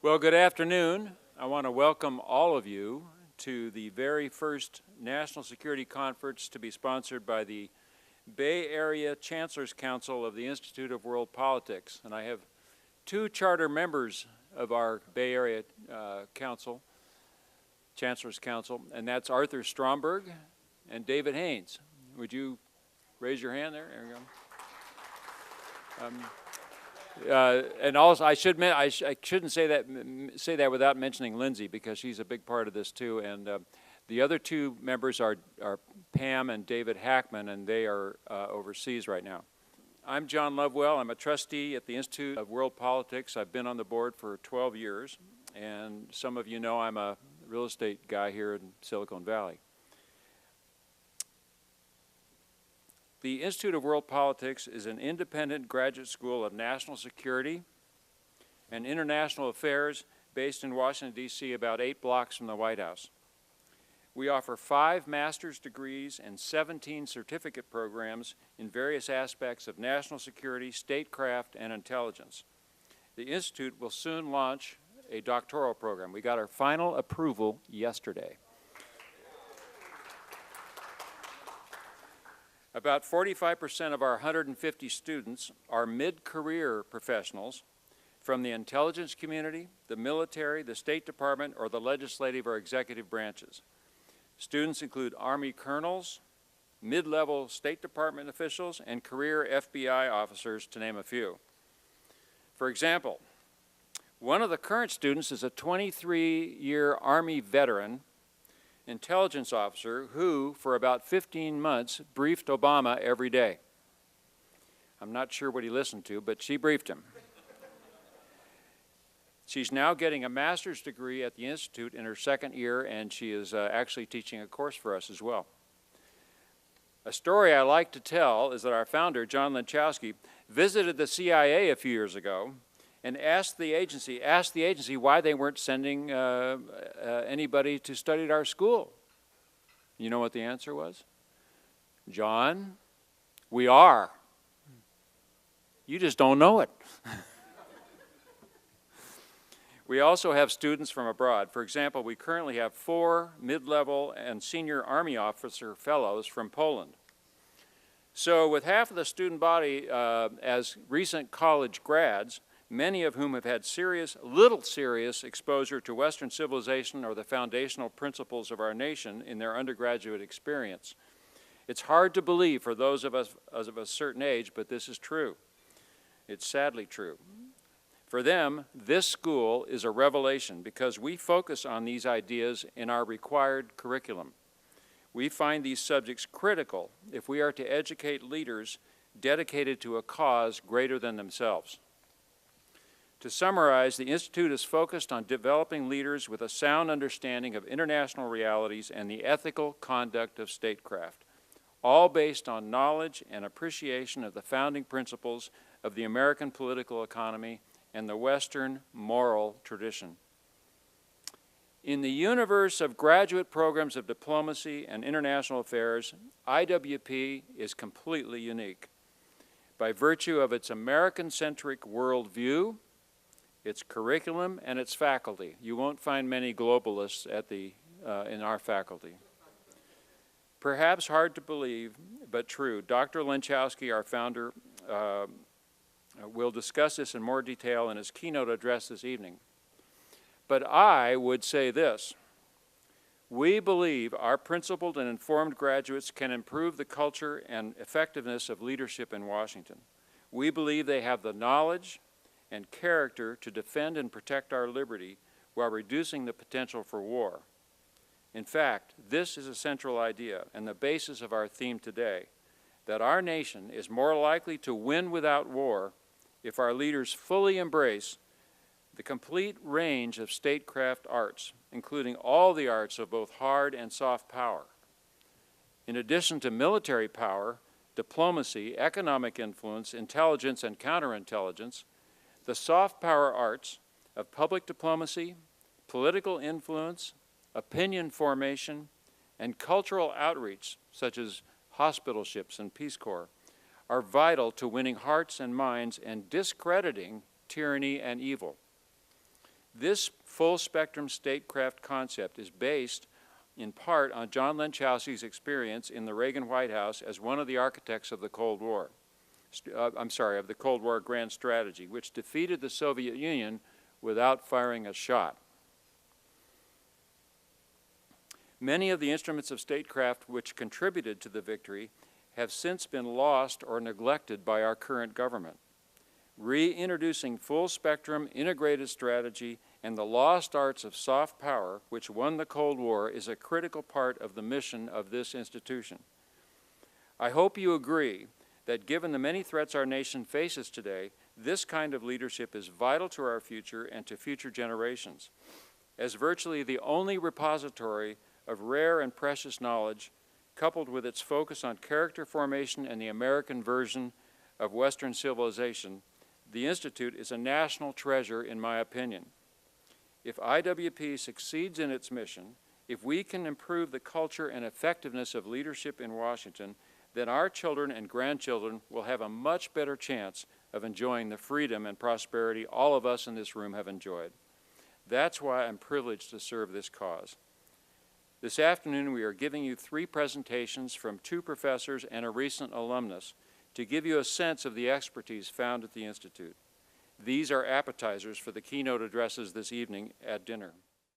Well, good afternoon. I want to welcome all of you to the very first National Security Conference to be sponsored by the Bay Area Chancellor's Council of the Institute of World Politics. And I have two charter members of our Bay Area Chancellor's Council, and that's Arthur Stromberg and David Haynes. Would you raise your hand there? There we go. And also, I shouldn't say that without mentioning Lindsay, because she's a big part of this too. And the other two members are Pam and David Hackman, and they are overseas right now. I'm John Lovewell. I'm a trustee at the Institute of World Politics. I've been on the board for 12 years, and some of you know I'm a real estate guy here in Silicon Valley. The Institute of World Politics is an independent graduate school of national security and international affairs based in Washington, D.C., about 8 blocks from the White House. We offer 5 master's degrees and 17 certificate programs in various aspects of national security, statecraft, and intelligence. The Institute will soon launch a doctoral program. We got our final approval yesterday. About 45% of our 150 students are mid-career professionals from the intelligence community, the military, the State Department, or the legislative or executive branches. Students include Army colonels, mid-level State Department officials, and career FBI officers, to name a few. For example, one of the current students is a 23-year Army veteran intelligence officer who, for about 15 months, briefed Obama every day. I'm not sure what he listened to, but she briefed him. She's now getting a master's degree at the Institute in her 2nd year, and she is actually teaching a course for us as well. A story I like to tell is that our founder, John Lenchowski, visited the CIA a few years ago and asked the agency why they weren't sending anybody to study at our school. You know what the answer was? John, we are. You just don't know it. We also have students from abroad. For example, we currently have 4 mid-level and senior Army officer fellows from Poland. So with half of the student body as recent college grads, many of whom have had little serious exposure to Western civilization or the foundational principles of our nation in their undergraduate experience. It's hard to believe for those of us of a certain age, but this is true. It's sadly true. For them, this school is a revelation because we focus on these ideas in our required curriculum. We find these subjects critical if we are to educate leaders dedicated to a cause greater than themselves. To summarize, the Institute is focused on developing leaders with a sound understanding of international realities and the ethical conduct of statecraft, all based on knowledge and appreciation of the founding principles of the American political economy and the Western moral tradition. In the universe of graduate programs of diplomacy and international affairs, IWP is completely unique by virtue of its American-centric worldview, its curriculum, and its faculty. You won't find many globalists in our faculty. Perhaps hard to believe, but true. Dr. Lenchowski, our founder, will discuss this in more detail in his keynote address this evening. But I would say this: we believe our principled and informed graduates can improve the culture and effectiveness of leadership in Washington. We believe they have the knowledge and character to defend and protect our liberty while reducing the potential for war. In fact, this is a central idea and the basis of our theme today, that our nation is more likely to win without war if our leaders fully embrace the complete range of statecraft arts, including all the arts of both hard and soft power. In addition to military power, diplomacy, economic influence, intelligence, and counterintelligence, the soft power arts of public diplomacy, political influence, opinion formation, and cultural outreach, such as hospitalships and Peace Corps, are vital to winning hearts and minds and discrediting tyranny and evil. This full-spectrum statecraft concept is based in part on John Lenchowski's experience in the Reagan White House as one of the architects of the Cold War. Of the Cold War grand strategy, which defeated the Soviet Union without firing a shot. Many of the instruments of statecraft which contributed to the victory have since been lost or neglected by our current government. Reintroducing full-spectrum integrated strategy and the lost arts of soft power, which won the Cold War, is a critical part of the mission of this institution. I hope you agree that given the many threats our nation faces today, this kind of leadership is vital to our future and to future generations. As virtually the only repository of rare and precious knowledge, coupled with its focus on character formation and the American version of Western civilization, the Institute is a national treasure, in my opinion. If IWP succeeds in its mission, if we can improve the culture and effectiveness of leadership in Washington, then our children and grandchildren will have a much better chance of enjoying the freedom and prosperity all of us in this room have enjoyed. That's why I'm privileged to serve this cause. This afternoon, we are giving you 3 presentations from 2 professors and a recent alumnus to give you a sense of the expertise found at the Institute. These are appetizers for the keynote addresses this evening at dinner.